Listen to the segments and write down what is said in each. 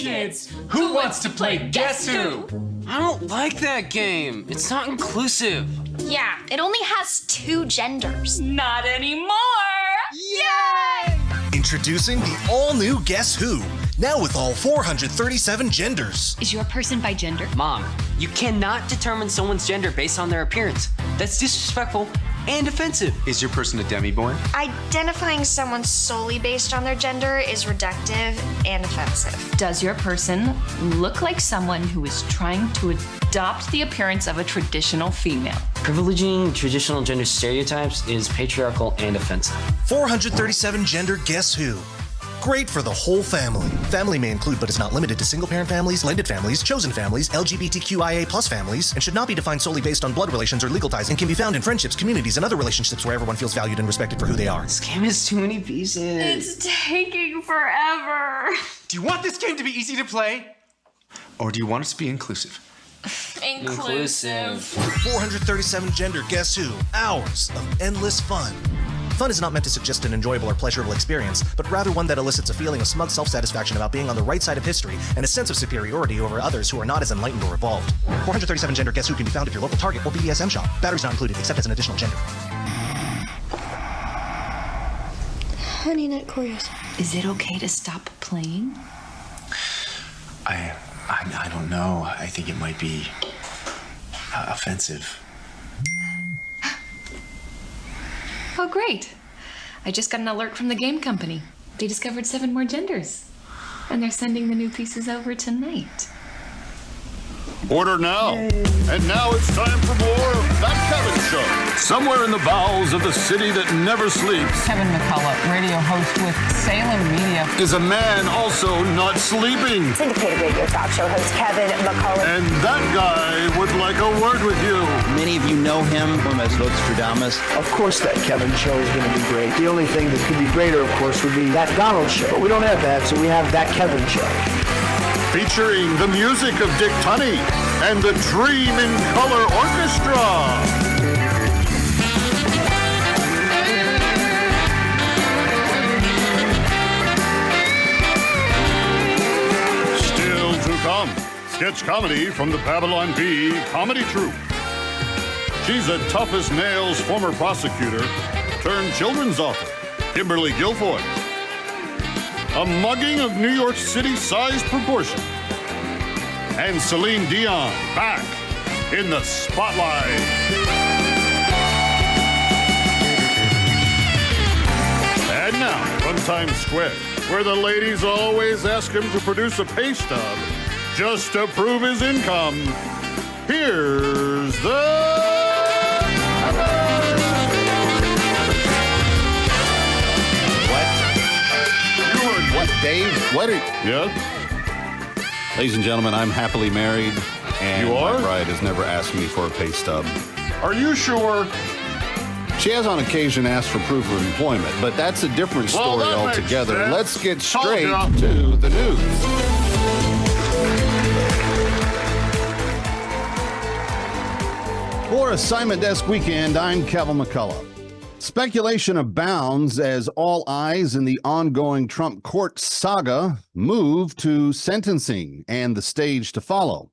kids. Who wants to play Guess Who? I don't like that game. It's not inclusive. Yeah, it only has 2 genders. Not anymore! Yay! Introducing the all-new Guess Who, now with all 437 genders. Is your person by gender? Mom, you cannot determine someone's gender based on their appearance. That's disrespectful and offensive. Is your person a demi-boy? Identifying someone solely based on their gender is reductive and offensive. Does your person look like someone who is trying to adopt the appearance of a traditional female? Privileging traditional gender stereotypes is patriarchal and offensive. 437 gender Guess Who. Great for the whole family. Family may include, but is not limited to single-parent families, blended families, chosen families, LGBTQIA+ families, and should not be defined solely based on blood relations or legal ties, and can be found in friendships, communities, and other relationships where everyone feels valued and respected for who they are. This game has too many pieces. It's taking forever. Do you want this game to be easy to play? Or do you want it to be inclusive? Inclusive. 437 gender Guess Who. Hours of endless fun. Fun is not meant to suggest an enjoyable or pleasurable experience, but rather one that elicits a feeling of smug self-satisfaction about being on the right side of history and a sense of superiority over others who are not as enlightened or evolved. 437 gender Guess Who can be found at your local Target or BDSM shop. Batteries not included, except as an additional gender. Honey Nut Cheerios. Is it okay to stop playing? I don't know. I think it might be offensive. Oh, great. I just got an alert from the game company. They discovered 7 more genders. And they're sending the new pieces over tonight. Order now. And now it's time for more of That Kevin Show. Somewhere in the bowels of the city that never sleeps Kevin McCullough, radio host with Salem Media, is a man also not sleeping. Syndicated radio talk show host Kevin McCullough. And that guy would like a word with you. Many of you know him as Nostradamus. Of course that Kevin show is going to be great. The only thing that could be greater, of course, would be That Donald Show. But we don't have that, so we have That Kevin Show. Featuring the music of Dick Tunney and the Dream in Color Orchestra. Still to come, sketch comedy from the Babylon Bee comedy troupe. She's a tough-as-nails former prosecutor turned children's author, Kimberly Guilfoyle. A mugging of New York City-sized proportion. And Celine Dion back in the spotlight. And now, from Times Square, where the ladies always ask him to produce a pay stub just to prove his income, here's the... What, Dave? What are Yeah? Ladies and gentlemen, I'm happily married, and You are? my bride has never asked me for a pay stub. Are you sure? She has on occasion asked for proof of employment, but that's a different Well, story that makes altogether. sense. Let's get Told straight ya. to the news. For Assignment Desk Weekend, I'm Kevin McCullough. Speculation abounds as all eyes in the ongoing Trump court saga move to sentencing and the stage to follow,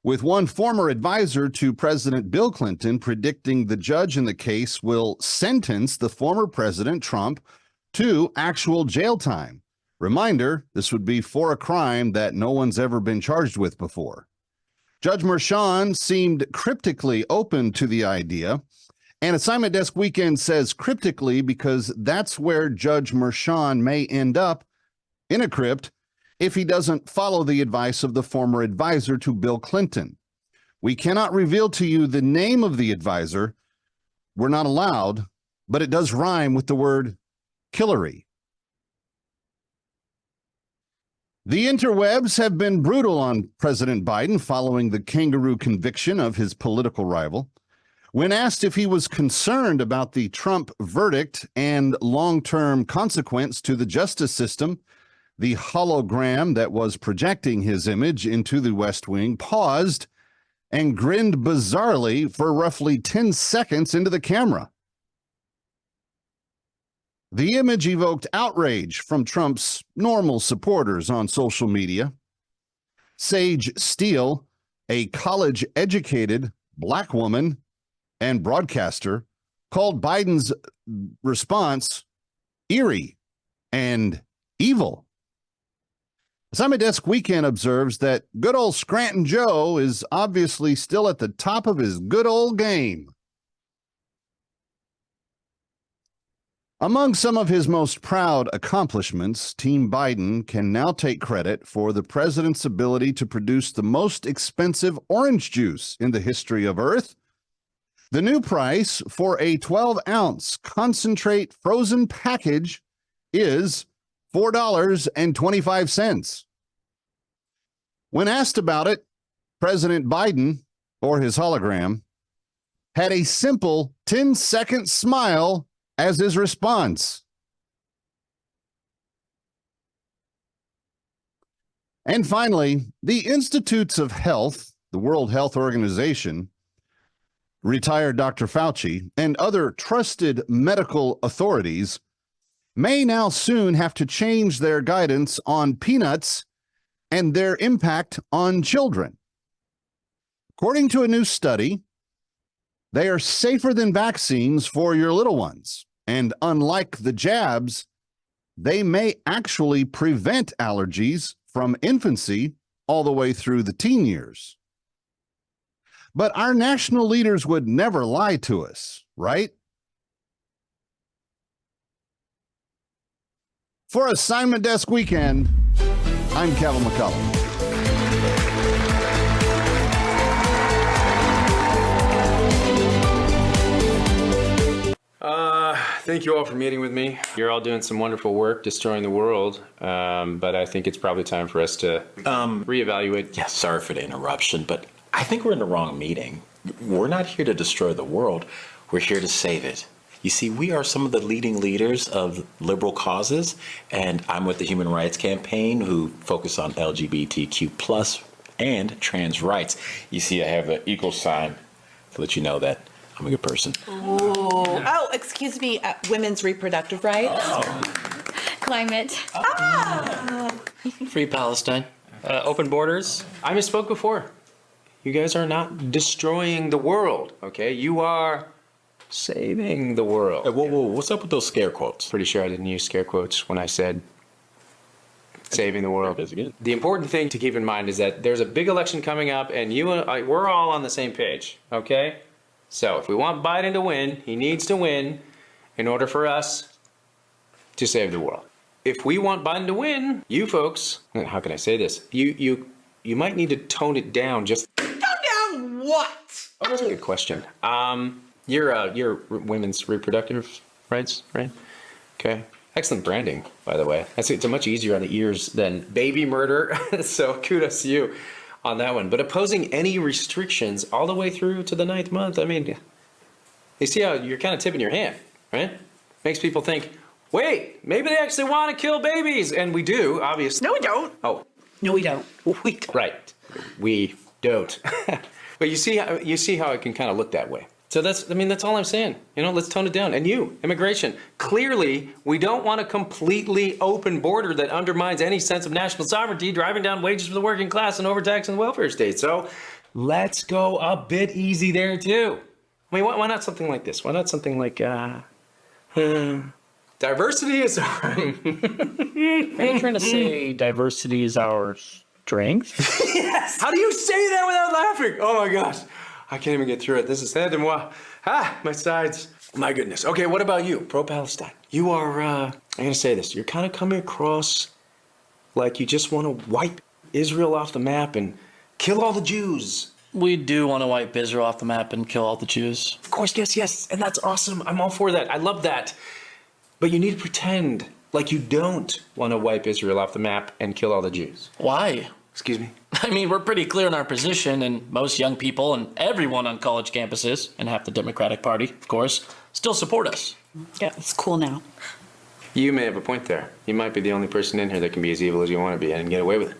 with one former advisor to President Bill Clinton predicting the judge in the case will sentence the former President Trump to actual jail time. Reminder, this would be for a crime that no one's ever been charged with before. Judge Merchan seemed cryptically open to the idea, and Assignment Desk Weekend says cryptically because that's where Judge Merchan may end up, in a crypt, if he doesn't follow the advice of the former advisor to Bill Clinton. We cannot reveal to you the name of the advisor. We're not allowed, but it does rhyme with the word Hillary. The interwebs have been brutal on President Biden following the kangaroo conviction of his political rival. When asked if he was concerned about the Trump verdict and long-term consequence to the justice system, the hologram that was projecting his image into the West Wing paused and grinned bizarrely for roughly 10 seconds into the camera. The image evoked outrage from Trump's normal supporters on social media. Sage Steele, a college-educated black woman and broadcaster, called Biden's response eerie and evil. Assignment Desk Weekend observes that good old Scranton Joe is obviously still at the top of his good old game. Among some of his most proud accomplishments, Team Biden can now take credit for the president's ability to produce the most expensive orange juice in the history of Earth. The new price for a 12-ounce concentrate frozen package is $4.25. When asked about it, President Biden, or his hologram, had a simple 10-second smile as his response. And finally, the Institutes of Health, the World Health Organization, retired Dr. Fauci, and other trusted medical authorities may now soon have to change their guidance on peanuts and their impact on children. According to a new study, they are safer than vaccines for your little ones. And unlike the jabs, they may actually prevent allergies from infancy all the way through the teen years. But our national leaders would never lie to us, right? For Assignment Desk Weekend, I'm Kevin McCullough. Thank you all for meeting with me. You're all doing some wonderful work destroying the world, but I think it's probably time for us to reevaluate. Yeah, sorry for the interruption, but I think we're in the wrong meeting. We're not here to destroy the world. We're here to save it. You see, we are some of the leading leaders of liberal causes, and I'm with the Human Rights Campaign, who focus on LGBTQ+ and trans rights. You see, I have an equal sign to let you know that I'm a good person. Oh, excuse me, women's reproductive rights. Climate. Free Palestine. Open borders. I misspoke before. You guys are not destroying the world, okay? You are saving the world. Whoa, what's up with those scare quotes? Pretty sure I didn't use scare quotes when I said saving the world. The important thing to keep in mind is that there's a big election coming up, and you and I, we're all on the same page, okay? So if we want Biden to win, he needs to win in order for us to save the world. If we want Biden to win, you folks, how can I say this? You might need to tone it down just. Tone down what? Oh, that's a good question. You're women's reproductive rights, right? Okay. Excellent branding, by the way. It's much easier on the ears than baby murder. So kudos to you on that one. But opposing any restrictions all the way through to the 9th month, I mean, you see how you're kind of tipping your hand, right? Makes people think, wait, maybe they actually want to kill babies. And we do, obviously. No, we don't. Oh. No, we don't. We don't. Right. We don't. But you see how it can kind of look that way. So that's all I'm saying. You know, let's tone it down. And you, immigration, clearly we don't want a completely open border that undermines any sense of national sovereignty, driving down wages for the working class and overtaxing the welfare state. So let's go a bit easy there too. I mean, why not something like this? Why not something like, diversity is our... Are you trying to say diversity is our strength? Yes! How do you say that without laughing? Oh my gosh. I can't even get through it. This is head and moi. My sides. My goodness. Okay, what about you? Pro-Palestine. You are, I'm going to say this. You're kind of coming across like you just want to wipe Israel off the map and kill all the Jews. We do want to wipe Israel off the map and kill all the Jews. Of course, yes. And that's awesome. I'm all for that. I love that. But you need to pretend like you don't want to wipe Israel off the map and kill all the Jews. Why? Excuse me? I mean, we're pretty clear in our position, and most young people and everyone on college campuses, and half the Democratic Party, of course, still support us. Yeah, it's cool now. You may have a point there. You might be the only person in here that can be as evil as you want to be and get away with it.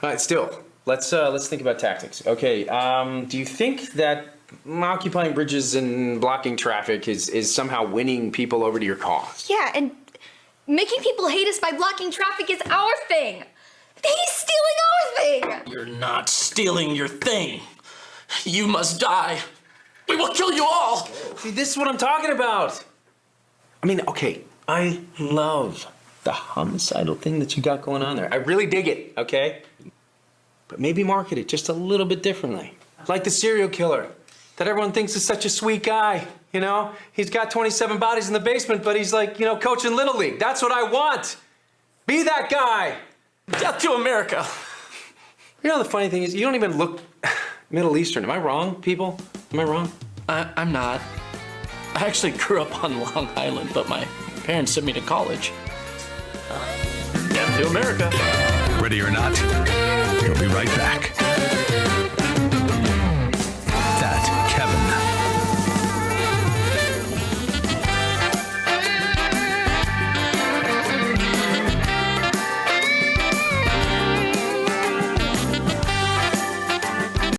All right, still, let's think about tactics. Okay, do you think that occupying bridges and blocking traffic is somehow winning people over to your cause? Yeah, and making people hate us by blocking traffic is our thing. He's stealing our thing. You're not stealing your thing. You must die. We will kill you all. See, this is what I'm talking about. I mean, okay, I love the homicidal thing that you got going on there. I really dig it, okay? But maybe market it just a little bit differently. Like the serial killer that everyone thinks is such a sweet guy, you know? He's got 27 bodies in the basement, but he's like, you know, coaching Little League. That's what I want. Be that guy. Death to America. You know, the funny thing is, you don't even look Middle Eastern. Am I wrong, people? Am I wrong? I'm not. I actually grew up on Long Island, but my parents sent me to college. Death to America. Ready or not, we'll be right back.